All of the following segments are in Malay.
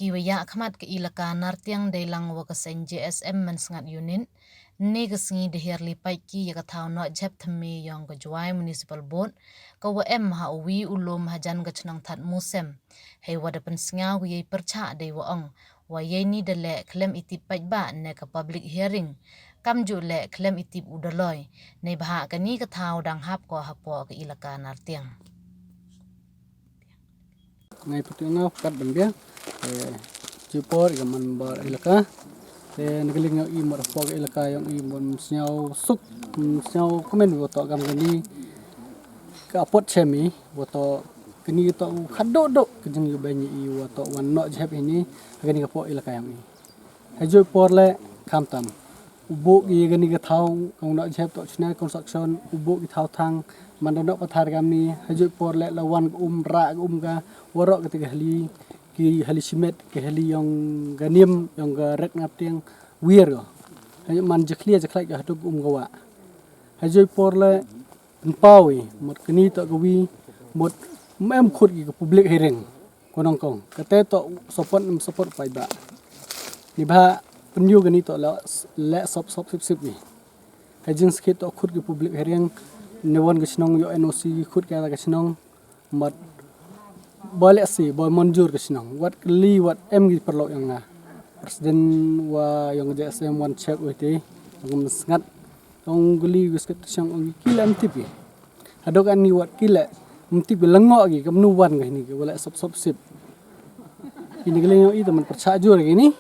Kiwaya khmat ke ilaka nartiang dailang wakasen JSM mensengat unit ne kesengi dehir lipai ki ya katau no jep theme yang ke juai municipal board ka wa em ha wi ulum hajan ga chnang that musem hei wada pensinga wi percha de wa ong wa ye ni de le klem itip pai ba ne ka public hearing kam ju le klem itip udaloi ne bha ka ni katau dang hap ko hapo ke ilaka nartiang ngay putinga kat bangya jipor gaman bar ilaka nagaling yung imor pog ilaka yung imon snyaw suk snyaw komen woto gam gani ka pot chemi woto kini to khado do kejeng yu banyi i woto wan no jep ini gani ka po ilaka yang i hajo por le kamtam ubo gi gani ka thau kong no jep to chna construction ubo gi thau thang mandano pathar kami hajo por le lawan ra ga warok ketika hali ki hali simet ke hali yang ganim yang red ngatiang wir go hajo man jeklia jeklai ga hatu gawa hajo por le pawi mot kini to gawi mot mem khut gi public hearing konong kong kate to support pai ba ni ba penyu gani to le sop sip ni hajing skit to khut gi public hearing newon ga chnong yo NOC khut ga chnong mat boleh sih boleh manjur ke senang wat em gi perlu yang na presiden wa yang JSM wan check wete ngam sengat ong geli wisket sang ong kila mtipi adok ani wat kila mtipi lengo gi kam nuwan ga ni wala sop sip ini geli yo itu man percajur gini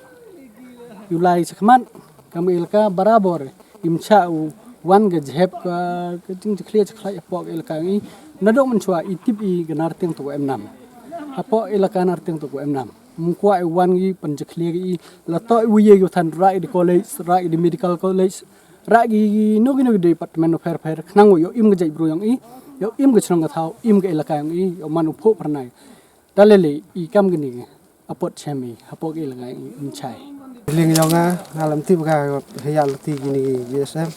yulai sekmat kami ilka barabor imcha wan ga jeb ka ting clear clear pok ilka ni nadok mencua itip i ganar ting to M6 apo ilaka narting to M6 mukwa wan gi panjekli gi lato wiye yu than rai di college rai di medical college rai gi no gi department of fair knang yo im ga jai bro yang i yo im ga chnong ga thau im ga ilaka yang i yo manu pho pranai dalele i kam gi ni apot chemi apo gi ilaka i imchai ling yonga ngalam tip ga hayal ti gini GSM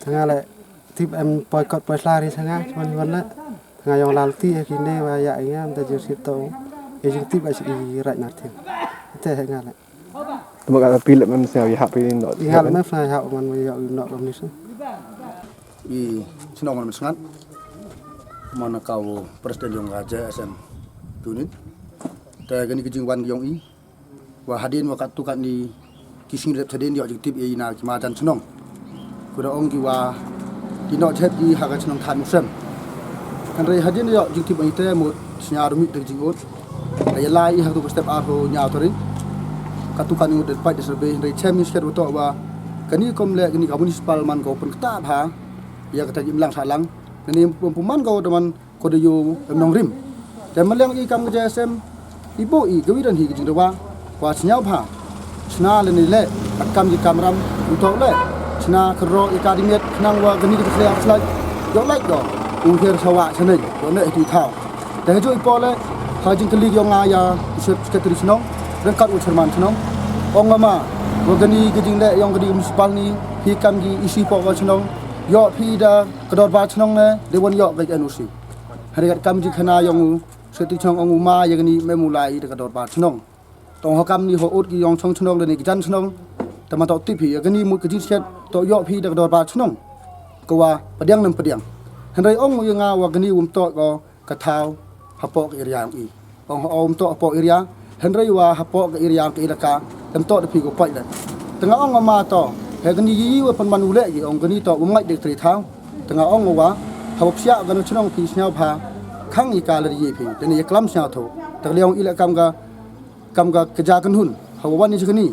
ngale tip em boycott lari sanga cuman wana ngayong lalti kini wa ya nya anta jursit to ejing tip asi right nartin te ngale Tuma pilih man saya hak pilih no. Ihal man fa hak man ya no komnis I sinong man sangat mana kau presiden yang raja SM tunit ta gani kijing wan yong i wa hadin wa katukan ni kising rep sadin yo tip i na ki ma jan sinong kuda ong ki wa di no chet i ha ga sinong than musem kan re hadin yo tip i te mo snya rumit de jingot ay lai ha tu step up nya to ri katukan ni de pai de survey re chemi sket to wa kani kom le kani ka municipal man ko pun kta ha ya kata jimlang salang kani pempuman ko teman ko de yo nong rim dan malang i kam ga JSM ibu i gawi dan hi kijing de wa snyau pha sna le ni le akam ji kamram untuk le sna kro ikadimet nang wa gani ke khliap slai yo like do u her sawa chane yo ne ti thao de jo ipo le ha jing kli yo nga ya sekretari snong dan kat u cerman snong ongama wa gani kijing le yang gadi municipal ni hi kam ji isi po wa snong yo phi da kedor ba snong ne de won yo ga NOC hari kat kam ji khana yang sekretari chong ong uma ya gani memulai de kedor ba snong tong hakam ni ho ut ki yong chong chnong le ni jan chnong tama to ti phi agani mu ki set to yo phi da dor ba chnong ko wa padiang nam padiang hanrai ong mu nga wa gani to ko ka thau hapok area i ong om to hapok area hanrai wa hapok area ki ilaka tam to phi ko pai da tanga ong ma to he gani yi wa pan man ule gi ong gani to umngai de tri thau tanga ong wa hapok sia gan chnong phi snyau pha khang i ka le yi phi de ni klam snya tho ta leong ilakam ga kejakan hun hawan ni sekeni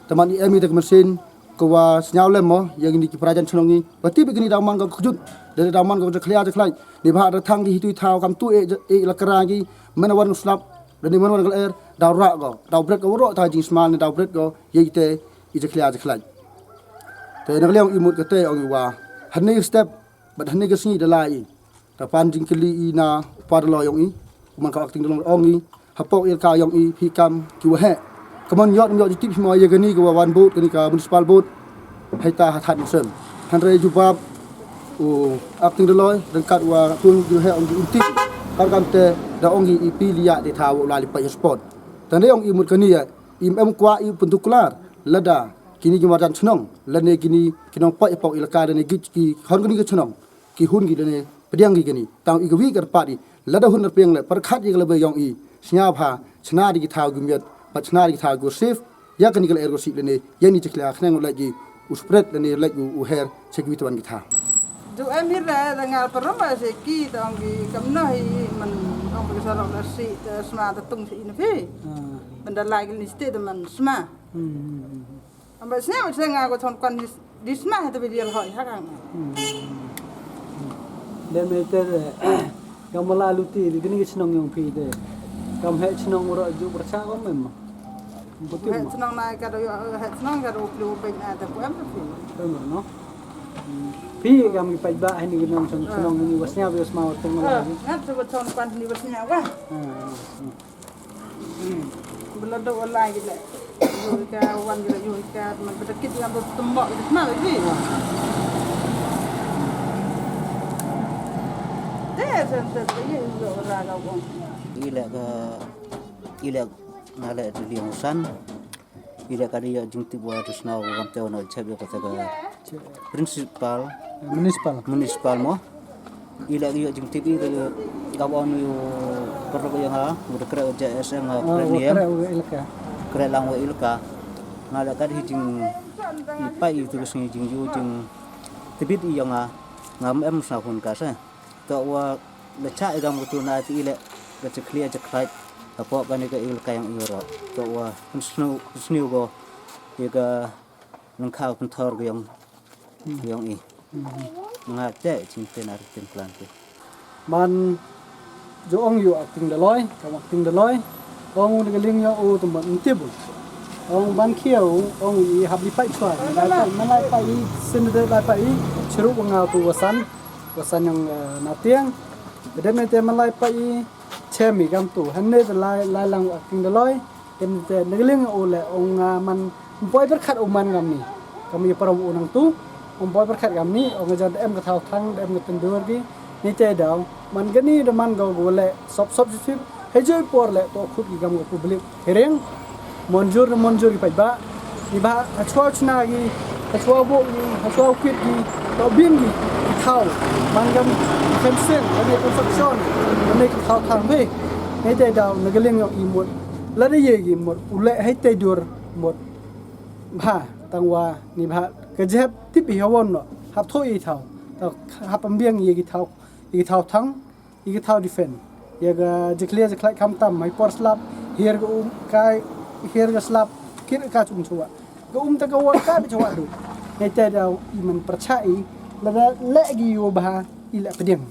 teman ni emi tak mesin ko wa senyau lem mo yang ni ki prajan chnongi bati begini daman ga khujut dari daman ga khlia khlai ni bha thang gi hitui thau kam tu e lakra gi menawan slap dan ni menawan gal air dawra go daw bret go ro ta jing smal ni daw bret go yeite i khlia khlai te na leong imut ka te ong wa hanni step bat hanni ga sni dalai ta pan jing kli na parlo yong i man ka acting dong ong i hapok il ka yang i pikam ki wa he kamon yot tip mo ye gani ko wan boat gani ka municipal boat haita hathat musem hanre jubab o acting de loy dan kat wa tun ju he ong di uti kam te da ong i pi liya de thaw la li pa sport tanda yang imut kini ya im kwa i puntuklar lada kini jumaran cenong lane kini kinong pai pau ilaka dane ki hon kini ke cenong ki hun ki dane pediang ki kini tang i gwi kar padi lada hun peng le perkhat i lebe yang i snya pha chna di thau gumiat pa chna di thau go sif ya kini kal ergo sip lane yani chikla khnang lagi uspread lane lagi u her chekwi tuan ki tha dù em biết là ngài phải mà sẽ kỹ tao cái cấm này mình không phải sao là sĩ smart là tung sĩ nó phi mình đã lại cái list để mình smart mà xem mà ngài có thằng quan đi smart thì bây giờ hỏi khác hàng dan mereka yang melalui di gini senang yang pi deh kamu hek senang orang juga percaya kamu memang betul hệ năng này cái đó hệ năng cái đó lưu bệnh này thì của em là phi benar no pi kami pajak ini gini senang ini wasnya bias mau tengok lagi ngắt cho thằng quan đi vào nhà quá belum ada online gitu rồi cái quan gitu rồi cái mình phải kích làm được tầm bọ được mà cái gì thế sẽ cái gì rồi ra đâu không ilek nale limusan ilek kadi jungti buat usnau kamteo no cebio kata municipal mo ilek yo jungti bi gawon yo perlu yang ha berkera JSM premium kera langwa ilka ngala kadi jing ipai terus ni jing yo jing tibit yang ngam em sa hun ka sa to wa lecha igam kutuna ti ilek ke clear je krait apa kan ke ilka yang iro to wa snu go iga nangkau pentor yang i ngate cinta naritin plan tu man jo ong yu acting de loy kam acting de loy ong de ling yo o tum ban tibu ong ban khieu ong i hab li pai chwa lai pai sin de lai pai chru ngau tu wasan yang natiang de me te man lai pai chemi gam tu hanne de lai lang acting de loy tem te de ling o le ong man poi berkhat o man gam ni kami parom unang tu boy berkat kami orang jadi em ke tahu tang em ke tendur ki ni cedau man gani de man go gole sop sip hejoi por le to khut ki gam ko public hereng monjur ki paiba ni ba achwa chna gi achwa bo gi achwa kwit gi to bin gi thau man gam fencing ani construction ni ke tahu tang be ni cedau negeleng yo imut la de ye gi mot ule hai tedur mot ba tangwa ni ba kejap tipi hawon no hap thoi thau ta hap ambiang ye gi thau thang ye gi thau defend ye ga jeklia jeklai kam tam mai por slap hier ga kai hier ga slap kir ka chung chuwa ga ta ga wa ka chuwa du ne ta da iman percaya la le gi yo ba ila pedeng